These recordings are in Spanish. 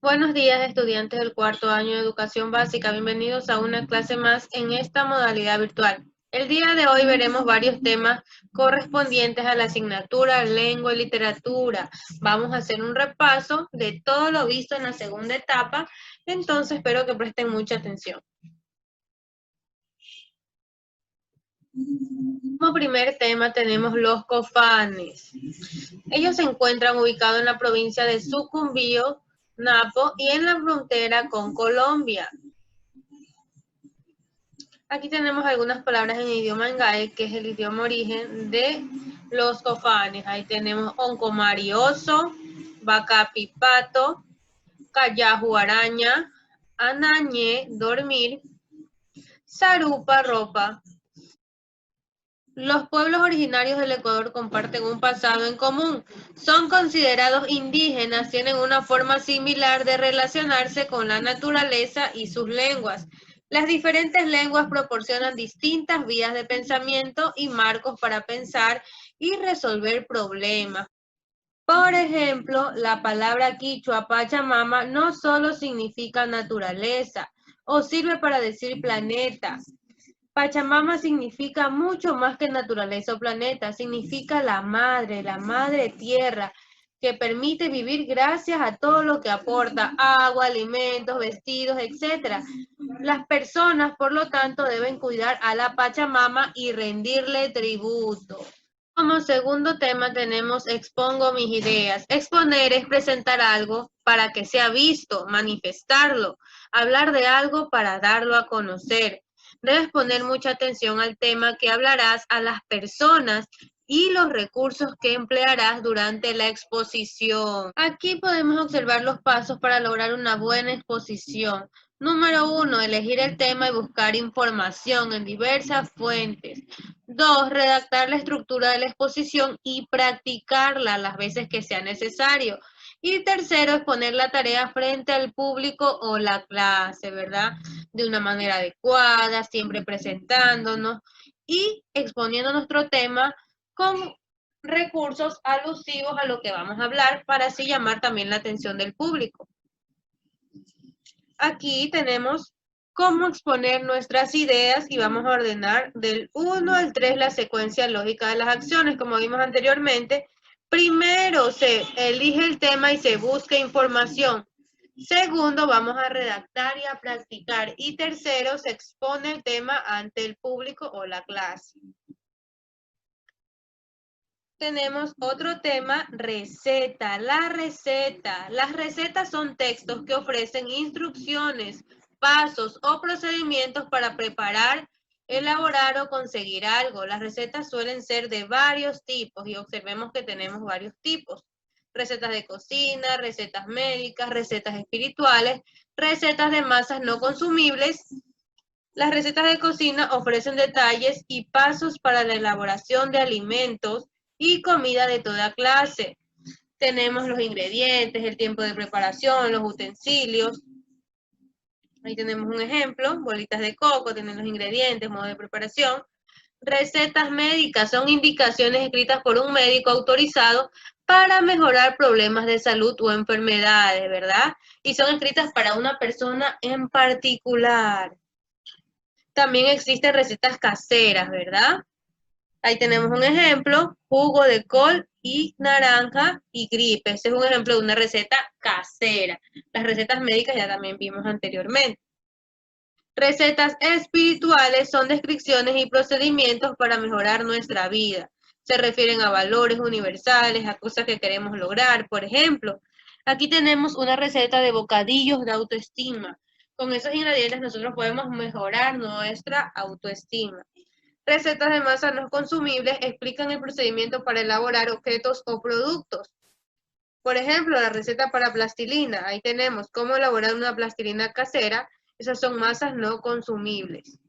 Buenos días, estudiantes del cuarto año de educación básica. Bienvenidos a una clase más en esta modalidad virtual. El día de hoy veremos varios temas correspondientes a la asignatura Lengua y Literatura. Vamos a hacer un repaso de todo lo visto en la segunda etapa, entonces espero que presten mucha atención. Como primer tema tenemos los cofanes. Ellos se encuentran ubicados en la provincia de Sucumbío, Napo y en la frontera con Colombia. Aquí tenemos algunas palabras en idioma ngae, que es el idioma origen de los cofanes. Ahí tenemos oncomarioso, bacapipato, cayaju araña, anañe, dormir, sarupa, ropa. Los pueblos originarios del Ecuador comparten un pasado en común. Son considerados indígenas, tienen una forma similar de relacionarse con la naturaleza y sus lenguas. Las diferentes lenguas proporcionan distintas vías de pensamiento y marcos para pensar y resolver problemas. Por ejemplo, la palabra quichua Pachamama no solo significa naturaleza o sirve para decir planeta. Pachamama significa mucho más que naturaleza o planeta, significa la madre tierra, que permite vivir gracias a todo lo que aporta, agua, alimentos, vestidos, etc. Las personas, por lo tanto, deben cuidar a la Pachamama y rendirle tributo. Como segundo tema tenemos expongo mis ideas. Exponer es presentar algo para que sea visto, manifestarlo, hablar de algo para darlo a conocer. Debes poner mucha atención al tema que hablarás, a las personas y los recursos que emplearás durante la exposición. Aquí podemos observar los pasos para lograr una buena exposición. Número 1, elegir el tema y buscar información en diversas fuentes. 2, redactar la estructura de la exposición y practicarla las veces que sea necesario. Y tercero, exponer la tarea frente al público o la clase, ¿verdad? De una manera adecuada, siempre presentándonos y exponiendo nuestro tema con recursos alusivos a lo que vamos a hablar para así llamar también la atención del público. Aquí tenemos cómo exponer nuestras ideas y vamos a ordenar del 1 al 3 la secuencia lógica de las acciones, como vimos anteriormente. Primero se elige el tema y se busca información. Segundo, vamos a redactar y a practicar. Y tercero, se expone el tema ante el público o la clase. Tenemos otro tema, receta. La receta. Las recetas son textos que ofrecen instrucciones, pasos o procedimientos para preparar, elaborar o conseguir algo. Las recetas suelen ser de varios tipos y observemos que tenemos varios tipos. Recetas de cocina, recetas médicas, recetas espirituales, recetas de masas no consumibles. Las recetas de cocina ofrecen detalles y pasos para la elaboración de alimentos y comida de toda clase. Tenemos los ingredientes, el tiempo de preparación, los utensilios. Ahí tenemos un ejemplo, bolitas de coco, tienen los ingredientes, modo de preparación. Recetas médicas son indicaciones escritas por un médico autorizado para mejorar problemas de salud o enfermedades, ¿verdad? Y son escritas para una persona en particular. También existen recetas caseras, ¿verdad? Ahí tenemos un ejemplo, jugo de col y naranja y gripe. Este es un ejemplo de una receta casera. Las recetas médicas ya también vimos anteriormente. Recetas espirituales son descripciones y procedimientos para mejorar nuestra vida. Se refieren a valores universales, a cosas que queremos lograr. Por ejemplo, aquí tenemos una receta de bocadillos de autoestima. Con esos ingredientes nosotros podemos mejorar nuestra autoestima. Recetas de masas no consumibles explican el procedimiento para elaborar objetos o productos. Por ejemplo, la receta para plastilina. Ahí tenemos cómo elaborar una plastilina casera. Esas son masas no consumibles.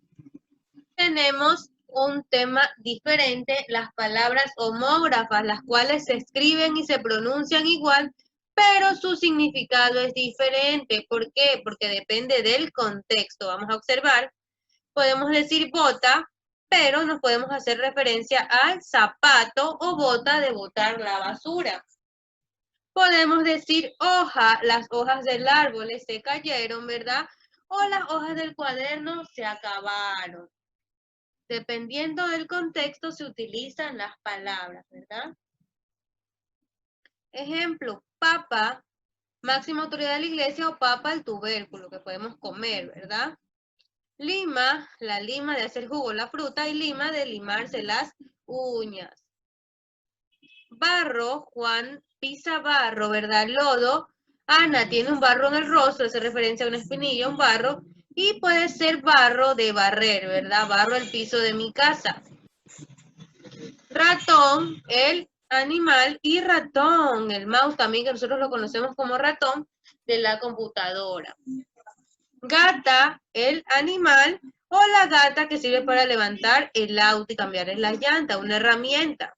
Tenemos un tema diferente, las palabras homógrafas, las cuales se escriben y se pronuncian igual, pero su significado es diferente. ¿Por qué? Porque depende del contexto. Vamos a observar. Podemos decir bota, pero nos podemos hacer referencia al zapato o bota de botar la basura. Podemos decir hoja, las hojas del árbol se cayeron, ¿verdad? O las hojas del cuaderno se acabaron. Dependiendo del contexto se utilizan las palabras, ¿verdad? Ejemplo, papa, máxima autoridad de la iglesia, o papa, el tubérculo que podemos comer, ¿verdad? Lima, la lima de hacer jugo, la fruta, y lima de limarse las uñas. Barro, Juan pisa barro, ¿verdad? Lodo. Ana tiene un barro en el rostro, hace referencia a una espinilla, un barro. Y puede ser barro de barrer, ¿verdad? Barro el piso de mi casa. Ratón, el animal, y ratón, el mouse también, que nosotros lo conocemos como ratón, de la computadora. Gata, el animal, o la gata que sirve para levantar el auto y cambiarle las llantas, una herramienta.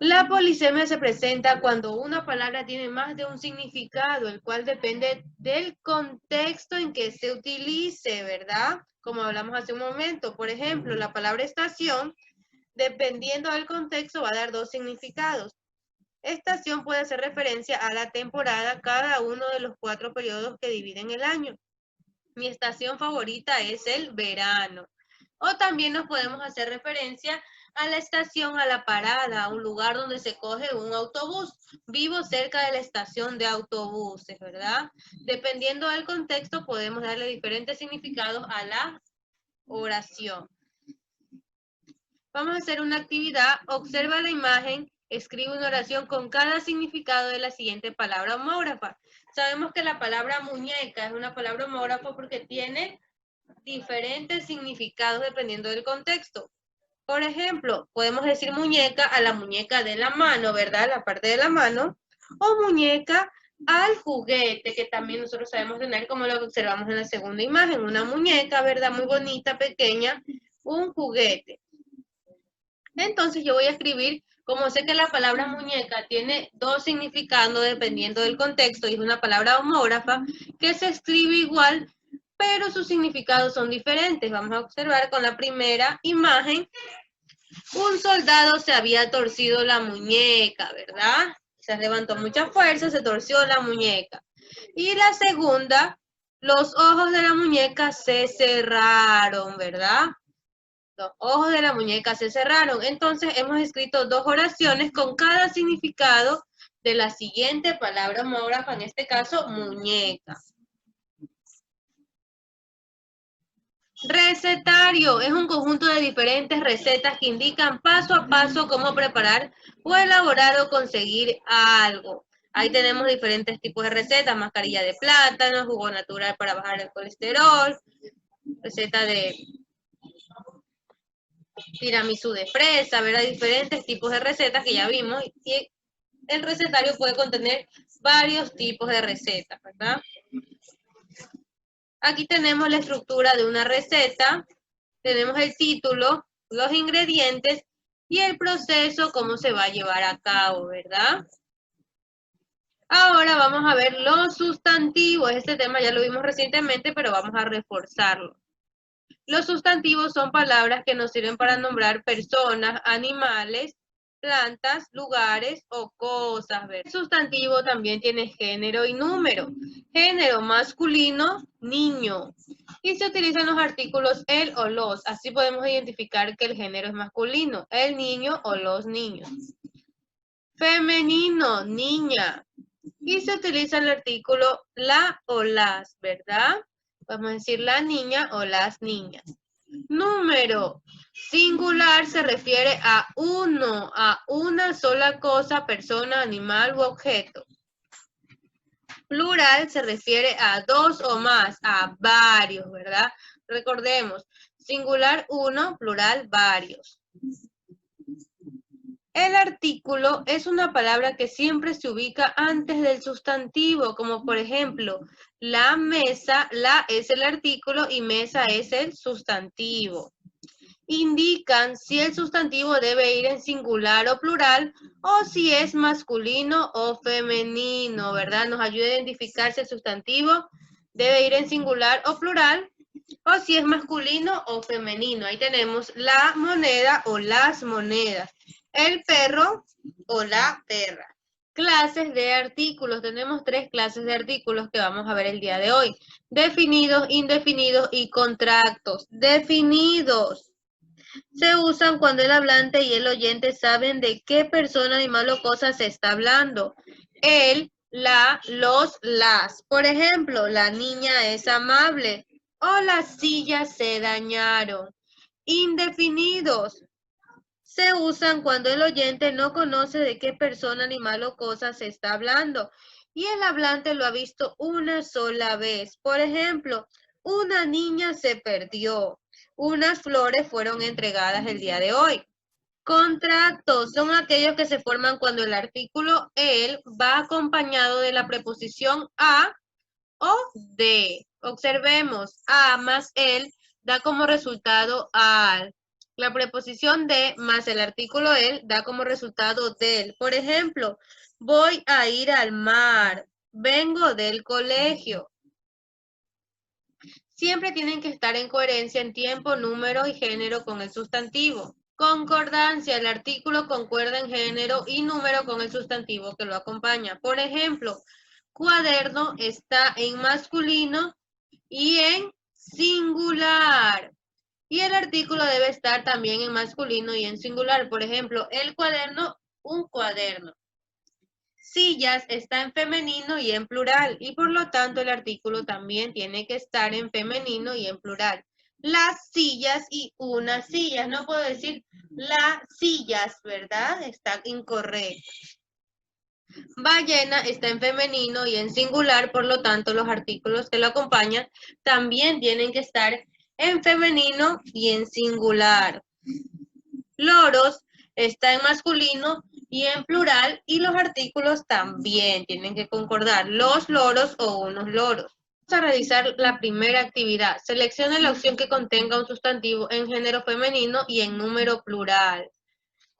La polisemia se presenta cuando una palabra tiene más de un significado, el cual depende del contexto en que se utilice, ¿verdad? Como hablamos hace un momento. Por ejemplo, la palabra estación, dependiendo del contexto, va a dar dos significados. Estación puede hacer referencia a la temporada, cada uno de los 4 periodos que dividen el año. Mi estación favorita es el verano. O también nos podemos hacer referencia a la estación, a la parada, a un lugar donde se coge un autobús. Vivo cerca de la estación de autobuses, ¿verdad? Dependiendo del contexto, podemos darle diferentes significados a la oración. Vamos a hacer una actividad. Observa la imagen, escribe una oración con cada significado de la siguiente palabra homógrafa. Sabemos que la palabra muñeca es una palabra homógrafa porque tiene diferentes significados dependiendo del contexto. Por ejemplo, podemos decir muñeca a la muñeca de la mano, ¿verdad? La parte de la mano. O muñeca al juguete, que también nosotros sabemos tener, como lo observamos en la segunda imagen. Una muñeca, ¿verdad? Muy bonita, pequeña, un juguete. Entonces yo voy a escribir, como sé que la palabra muñeca tiene dos significados dependiendo del contexto, y es una palabra homógrafa, que se escribe igual, pero sus significados son diferentes. Vamos a observar con la primera imagen. Un soldado se había torcido la muñeca, ¿verdad? Se levantó mucha fuerza, se torció la muñeca. Y la segunda, los ojos de la muñeca se cerraron, ¿verdad? Los ojos de la muñeca se cerraron. Entonces hemos escrito dos oraciones con cada significado de la siguiente palabra homógrafa, en este caso, muñeca. Recetario es un conjunto de diferentes recetas que indican paso a paso cómo preparar o elaborar o conseguir algo. Ahí tenemos diferentes tipos de recetas: mascarilla de plátano, jugo natural para bajar el colesterol, receta de tiramisú de fresa, ¿verdad? Diferentes tipos de recetas que ya vimos, y el recetario puede contener varios tipos de recetas, ¿verdad? Aquí tenemos la estructura de una receta, tenemos el título, los ingredientes y el proceso, cómo se va a llevar a cabo, ¿verdad? Ahora vamos a ver los sustantivos. Este tema ya lo vimos recientemente, pero vamos a reforzarlo. Los sustantivos son palabras que nos sirven para nombrar personas, animales, plantas, lugares o cosas. El sustantivo también tiene género y número. Género masculino, niño. Y se utilizan los artículos el o los. Así podemos identificar que el género es masculino, el niño o los niños. Femenino, niña. Y se utiliza el artículo la o las, ¿verdad? Vamos a decir la niña o las niñas. Número. Singular se refiere a uno, a una sola cosa, persona, animal u objeto. Plural se refiere a dos o más, a varios, ¿verdad? Recordemos, singular uno, plural varios. El artículo es una palabra que siempre se ubica antes del sustantivo, como por ejemplo, la mesa, la es el artículo y mesa es el sustantivo. Indican si el sustantivo debe ir en singular o plural, o si es masculino o femenino, ¿verdad? Nos ayuda a identificar si el sustantivo debe ir en singular o plural, o si es masculino o femenino. Ahí tenemos la moneda o las monedas, el perro o la perra. Clases de artículos. Tenemos 3 clases de artículos que vamos a ver el día de hoy. Definidos, indefinidos y contractos. Definidos. Se usan cuando el hablante y el oyente saben de qué persona, animal o cosa se está hablando. El, la, los, las. Por ejemplo, la niña es amable o las sillas se dañaron. Indefinidos. Se usan cuando el oyente no conoce de qué persona, animal o cosa se está hablando y el hablante lo ha visto una sola vez. Por ejemplo, una niña se perdió. Unas flores fueron entregadas el día de hoy. Contractos son aquellos que se forman cuando el artículo el va acompañado de la preposición a o de. Observemos, a más el da como resultado al. La preposición de más el artículo el da como resultado del. Por ejemplo, voy a ir al mar. Vengo del colegio. Siempre tienen que estar en coherencia en tiempo, número y género con el sustantivo. Concordancia, el artículo concuerda en género y número con el sustantivo que lo acompaña. Por ejemplo, cuaderno está en masculino y en singular. Y el artículo debe estar también en masculino y en singular. Por ejemplo, el cuaderno, un cuaderno. Sillas está en femenino y en plural. Y por lo tanto el artículo también tiene que estar en femenino y en plural. Las sillas y unas sillas. No puedo decir las sillas, ¿verdad? Está incorrecto. Ballena está en femenino y en singular, por lo tanto los artículos que lo acompañan también tienen que estar en femenino y en singular. Loros está en masculino y en plural y los artículos también tienen que concordar, los loros o unos loros. Vamos a realizar la primera actividad. Seleccione la opción que contenga un sustantivo en género femenino y en número plural.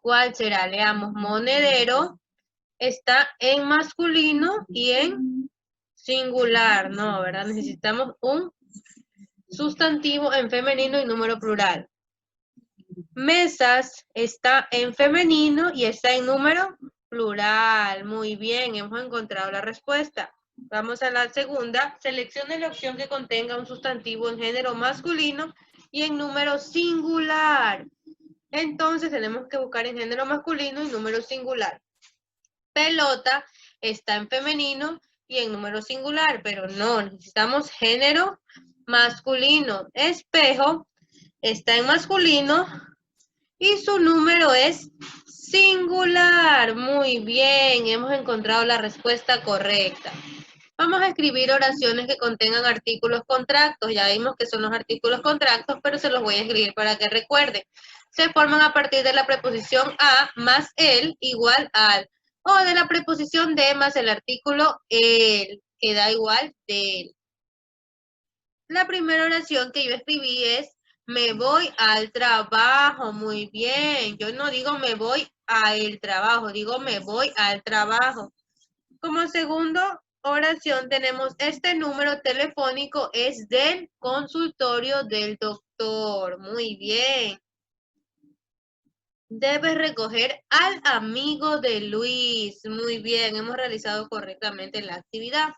¿Cuál será? Leamos, monedero está en masculino y en singular, no, ¿verdad? Necesitamos un sustantivo en femenino y número plural. Mesas está en femenino y está en número plural. Muy bien, hemos encontrado la respuesta. Vamos a la segunda. Seleccione la opción que contenga un sustantivo en género masculino y en número singular. Entonces tenemos que buscar en género masculino y número singular. Pelota está en femenino y en número singular, pero no, necesitamos género masculino. Espejo está en masculino y su número es singular. Muy bien, hemos encontrado la respuesta correcta. Vamos a escribir oraciones que contengan artículos contractos. Ya vimos que son los artículos contractos, pero se los voy a escribir para que recuerden. Se forman a partir de la preposición a más el igual al, o de la preposición de más el artículo el, que da igual del. La primera oración que yo escribí es me voy al trabajo. Muy bien. Yo no digo me voy al trabajo, digo me voy al trabajo. Como segundo oración tenemos este número telefónico es del consultorio del doctor. Muy bien. Debes recoger al amigo de Luis. Muy bien, hemos realizado correctamente la actividad.